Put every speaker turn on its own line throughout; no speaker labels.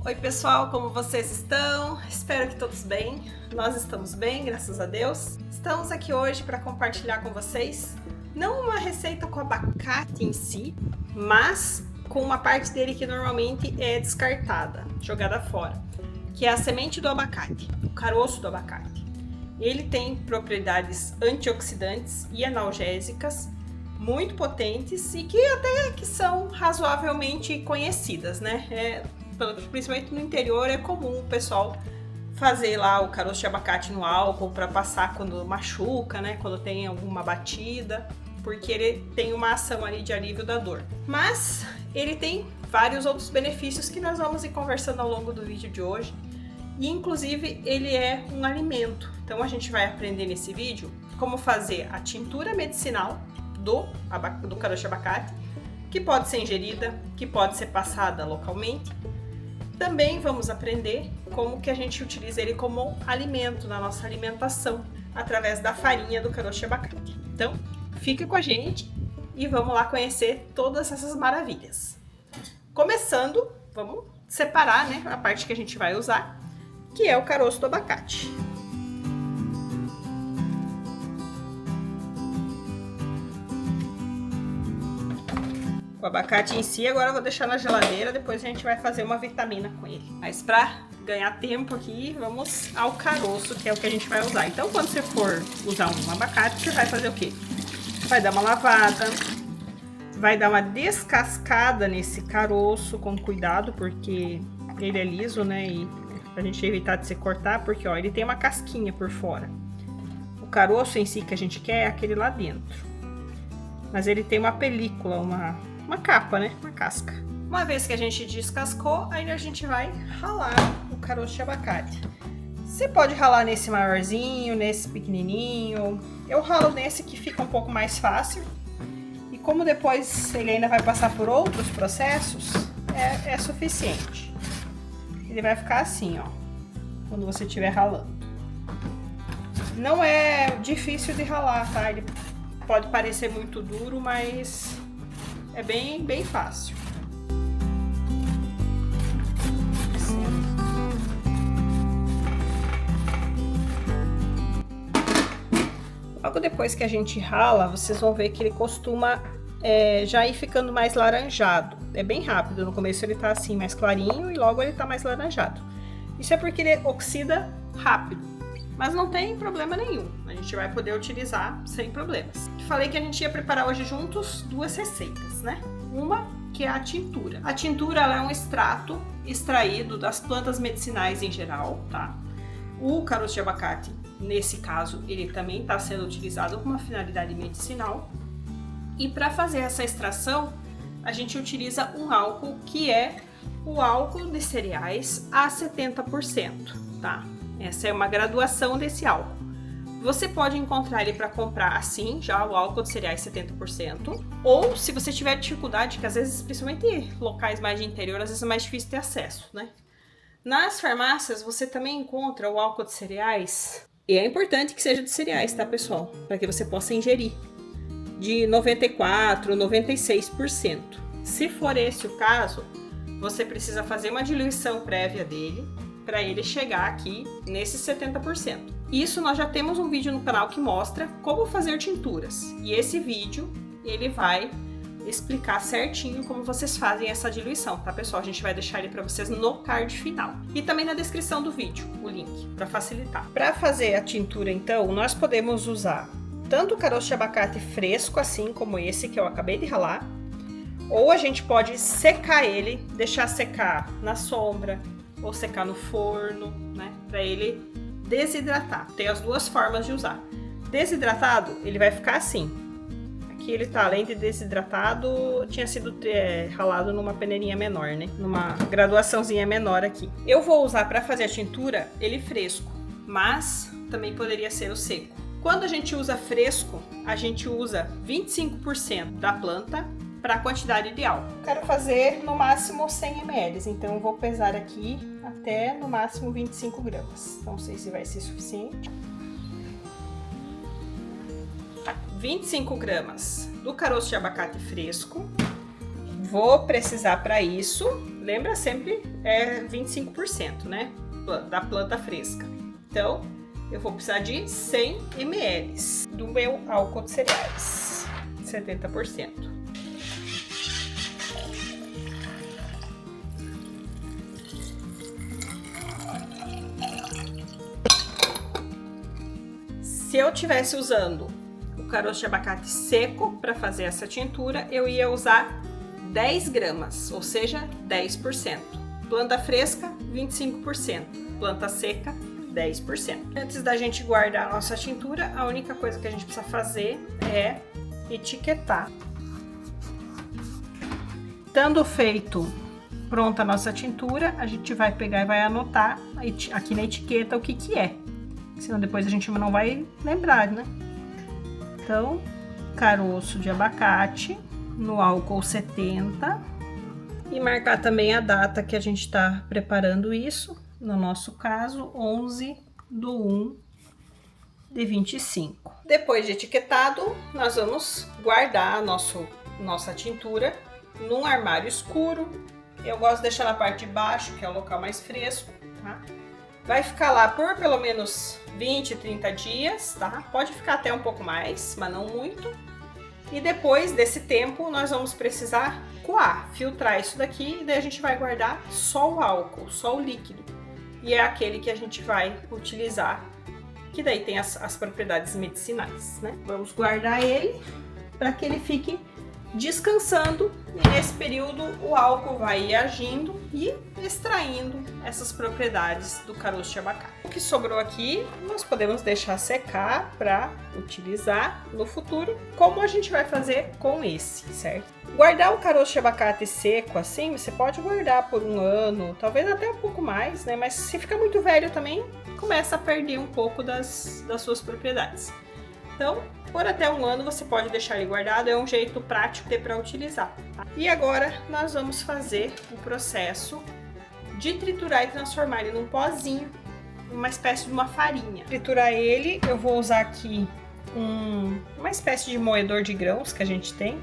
Oi pessoal, como vocês estão? Espero que todos bem. Nós estamos bem, graças a Deus. Estamos aqui hoje para compartilhar com vocês não uma receita com abacate em si, mas com uma parte dele que normalmente é descartada, jogada fora, que é a semente do abacate, o caroço do abacate. Ele tem propriedades antioxidantes e analgésicas muito potentes e que são razoavelmente conhecidas, né? Principalmente no interior é comum o pessoal fazer lá o caroço de abacate no álcool para passar quando machuca, né? Quando tem alguma batida, porque ele tem uma ação ali de alívio da dor. Mas ele tem vários outros benefícios que nós vamos ir conversando ao longo do vídeo de hoje. E inclusive ele é um alimento. Então a gente vai aprender nesse vídeo como fazer a tintura medicinal do caroço de abacate, que pode ser ingerida, que pode ser passada localmente. Também vamos aprender como que a gente utiliza ele como alimento na nossa alimentação, através da farinha do caroço de abacate. Então, fica com a gente e vamos lá conhecer todas essas maravilhas. Começando, vamos separar, né, a parte que a gente vai usar, que é o caroço do abacate. O abacate em si, agora eu vou deixar na geladeira, depois a gente vai fazer uma vitamina com ele. Mas para ganhar tempo aqui, vamos ao caroço, que é o que a gente vai usar. Então, quando você for usar um abacate, você vai fazer o quê? Vai dar uma lavada, vai dar uma descascada nesse caroço com cuidado, porque ele é liso, né? E pra gente evitar de se cortar, porque ó, ele tem uma casquinha por fora. O caroço em si que a gente quer é aquele lá dentro. Mas ele tem uma película, uma capa, né? Uma casca. Uma vez que a gente descascou, aí a gente vai ralar o caroço de abacate. Você pode ralar nesse maiorzinho, nesse pequenininho. Eu ralo nesse que fica um pouco mais fácil. E como depois ele ainda vai passar por outros processos, é suficiente. Ele vai ficar assim, ó, quando você estiver ralando. Não é difícil de ralar, tá? Ele pode parecer muito duro, mas é bem fácil. Assim. Logo depois que a gente rala, vocês vão ver que ele costuma já ir ficando mais laranjado. É bem rápido, no começo ele tá assim mais clarinho e logo ele tá mais laranjado. Isso é porque ele oxida rápido. Mas não tem problema nenhum, a gente vai poder utilizar sem problemas. Falei que a gente ia preparar hoje juntos duas receitas, né? Uma que é a tintura. A tintura ela é um extrato extraído das plantas medicinais em geral, tá? O caroço de abacate, nesse caso, ele também está sendo utilizado com uma finalidade medicinal. E para fazer essa extração, a gente utiliza um álcool que é o álcool de cereais a 70%, tá? Essa é uma graduação desse álcool. Você pode encontrar ele para comprar assim, já o álcool de cereais 70%. Ou se você tiver dificuldade, que às vezes, principalmente locais mais de interior, às vezes é mais difícil ter acesso, né? Nas farmácias você também encontra o álcool de cereais. E é importante que seja de cereais, tá, pessoal? Para que você possa ingerir. De 94%, 96%. Se for esse o caso, você precisa fazer uma diluição prévia dele, para ele chegar aqui nesses 70%. Isso nós já temos um vídeo no canal que mostra como fazer tinturas. E esse vídeo, ele vai explicar certinho como vocês fazem essa diluição, tá, pessoal? A gente vai deixar ele para vocês no card final. E também na descrição do vídeo, o link, para facilitar. Para fazer a tintura, então, nós podemos usar tanto o caroço de abacate fresco, assim como esse que eu acabei de ralar, ou a gente pode secar ele, deixar secar na sombra, ou secar no forno, né, para ele desidratar. Tem as duas formas de usar. Desidratado, ele vai ficar assim. Aqui ele tá, além de desidratado, tinha sido ralado numa peneirinha menor, né, numa graduaçãozinha menor aqui. Eu vou usar para fazer a tintura ele fresco, mas também poderia ser o seco. Quando a gente usa fresco, a gente usa 25% da planta para a quantidade ideal. Quero fazer no máximo 100 ml, então eu vou pesar aqui até no máximo 25 gramas. Não sei se vai ser suficiente. 25 gramas do caroço de abacate fresco. Vou precisar para isso, lembra sempre é 25%, né? Da planta fresca. Então, eu vou precisar de 100 ml do meu álcool de cereais, 70%. Se eu tivesse usando o caroço de abacate seco para fazer essa tintura, eu ia usar 10 gramas, ou seja, 10%. Planta fresca, 25%. Planta seca, 10%. Antes da gente guardar a nossa tintura, a única coisa que a gente precisa fazer é etiquetar. Estando feito, pronta a nossa tintura, a gente vai pegar e vai anotar aqui na etiqueta o que que é. Senão depois a gente não vai lembrar, né? Então, caroço de abacate no álcool 70 e marcar também a data que a gente está preparando isso, no nosso caso, 11/1/25. Depois de etiquetado, nós vamos guardar a nossa tintura num armário escuro. Eu gosto de deixar na parte de baixo, que é o local mais fresco, tá? Vai ficar lá por pelo menos 20, 30 dias, tá? Pode ficar até um pouco mais, mas não muito. E depois desse tempo, nós vamos precisar coar, filtrar isso daqui, e daí a gente vai guardar só o álcool, só o líquido. E é aquele que a gente vai utilizar, que daí tem as propriedades medicinais, né? Vamos guardar ele para que ele fique descansando, e nesse período o álcool vai ir agindo e extraindo essas propriedades do caroço de abacate. O que sobrou aqui nós podemos deixar secar para utilizar no futuro, como a gente vai fazer com esse, certo? Guardar o caroço de abacate seco assim, você pode guardar por 1 ano, talvez até um pouco mais, né? Mas se fica muito velho também, começa a perder um pouco das suas propriedades. Então, por até 1 ano você pode deixar ele guardado, é um jeito prático de para utilizar. Tá? E agora nós vamos fazer o processo de triturar e transformar ele num pozinho, uma espécie de uma farinha. Triturar ele, eu vou usar aqui uma espécie de moedor de grãos que a gente tem,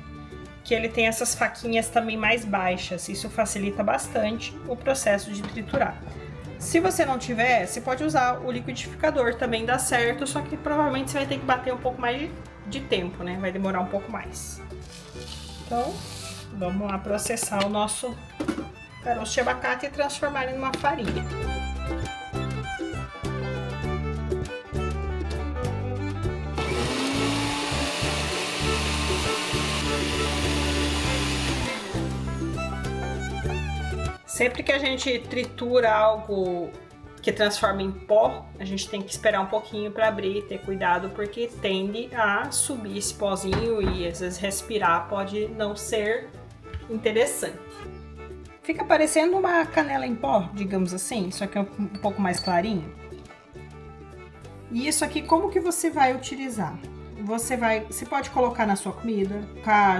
que ele tem essas faquinhas também mais baixas, isso facilita bastante o processo de triturar. Se você não tiver, você pode usar o liquidificador, também dá certo, só que provavelmente você vai ter que bater um pouco mais de tempo, né? Vai demorar um pouco mais. Então, vamos lá processar o nosso caroço de abacate e transformar ele numa farinha. Sempre que a gente tritura algo que transforma em pó, a gente tem que esperar um pouquinho para abrir e ter cuidado, porque tende a subir esse pozinho e às vezes respirar pode não ser interessante. Fica parecendo uma canela em pó, digamos assim, só que é um pouco mais clarinho. E isso aqui, como que você vai utilizar? Você pode colocar na sua comida,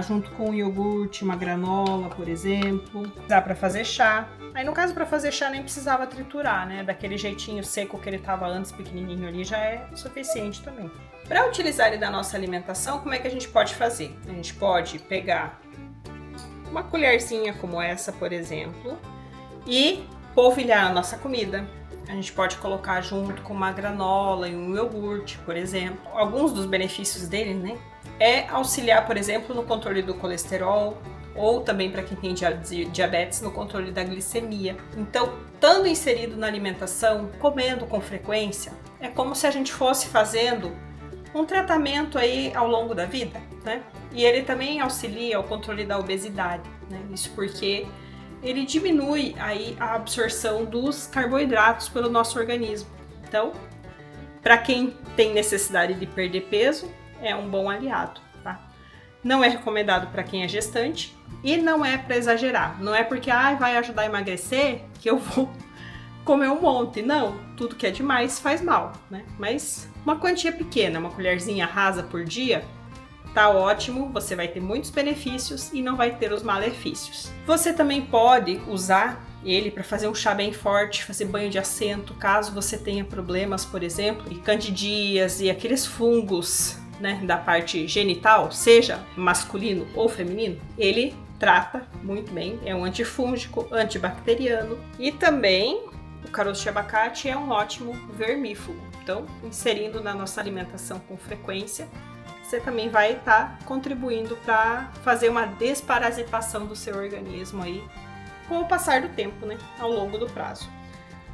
junto com um iogurte, uma granola, por exemplo. Dá para fazer chá. Aí no caso, para fazer chá nem precisava triturar, né? Daquele jeitinho seco que ele estava antes, pequenininho ali, já é suficiente também. Para utilizar ele na nossa alimentação, como é que a gente pode fazer? A gente pode pegar uma colherzinha como essa, por exemplo, e polvilhar a nossa comida. A gente pode colocar junto com uma granola e um iogurte, por exemplo. Alguns dos benefícios dele, né, é auxiliar, por exemplo, no controle do colesterol, ou também para quem tem diabetes, no controle da glicemia. Então, estando inserido na alimentação, comendo com frequência, é como se a gente fosse fazendo um tratamento aí ao longo da vida, né? E ele também auxilia o controle da obesidade, né? Isso porque ele diminui aí a absorção dos carboidratos pelo nosso organismo. Então, para quem tem necessidade de perder peso, é um bom aliado, tá? Não é recomendado para quem é gestante e não é para exagerar. Não é porque vai ajudar a emagrecer que eu vou comer um monte. Não, tudo que é demais faz mal, né? Mas uma quantia pequena, uma colherzinha rasa por dia, tá ótimo, você vai ter muitos benefícios e não vai ter os malefícios. Você também pode usar ele para fazer um chá bem forte, fazer banho de assento, caso você tenha problemas, por exemplo, de candidíase e aqueles fungos, né, da parte genital, seja masculino ou feminino. Ele trata muito bem, é um antifúngico, antibacteriano e também o caroço de abacate é um ótimo vermífugo. Então, inserindo na nossa alimentação com frequência, você também vai estar contribuindo para fazer uma desparasitação do seu organismo aí com o passar do tempo, né, ao longo do prazo.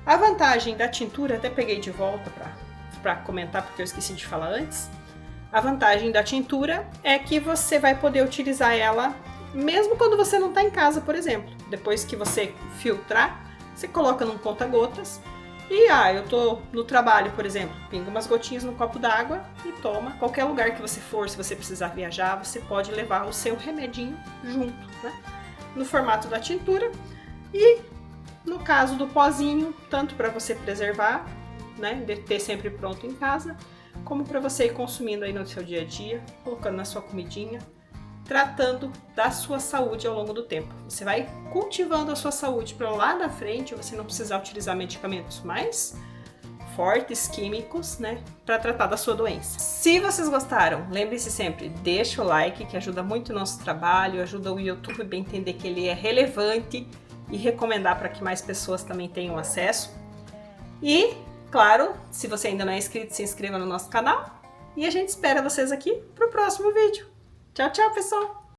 A vantagem da tintura, até peguei de volta para comentar porque eu esqueci de falar antes. A vantagem da tintura é que você vai poder utilizar ela mesmo quando você não está em casa, por exemplo. Depois que você filtrar, você coloca num conta-gotas e, eu tô no trabalho, por exemplo, pinga umas gotinhas no copo d'água e toma. Qualquer lugar que você for, se você precisar viajar, você pode levar o seu remedinho junto, né? No formato da tintura. E no caso do pozinho, tanto para você preservar, né, de ter sempre pronto em casa, como para você ir consumindo aí no seu dia a dia, colocando na sua comidinha, tratando da sua saúde ao longo do tempo. Você vai cultivando a sua saúde para lá na frente, você não precisar utilizar medicamentos mais fortes, químicos, né, para tratar da sua doença. Se vocês gostaram, lembre-se sempre, deixa o like, que ajuda muito o nosso trabalho, ajuda o YouTube a entender que ele é relevante e recomendar para que mais pessoas também tenham acesso. E, claro, se você ainda não é inscrito, se inscreva no nosso canal. E a gente espera vocês aqui para o próximo vídeo. Tchau, tchau, pessoal!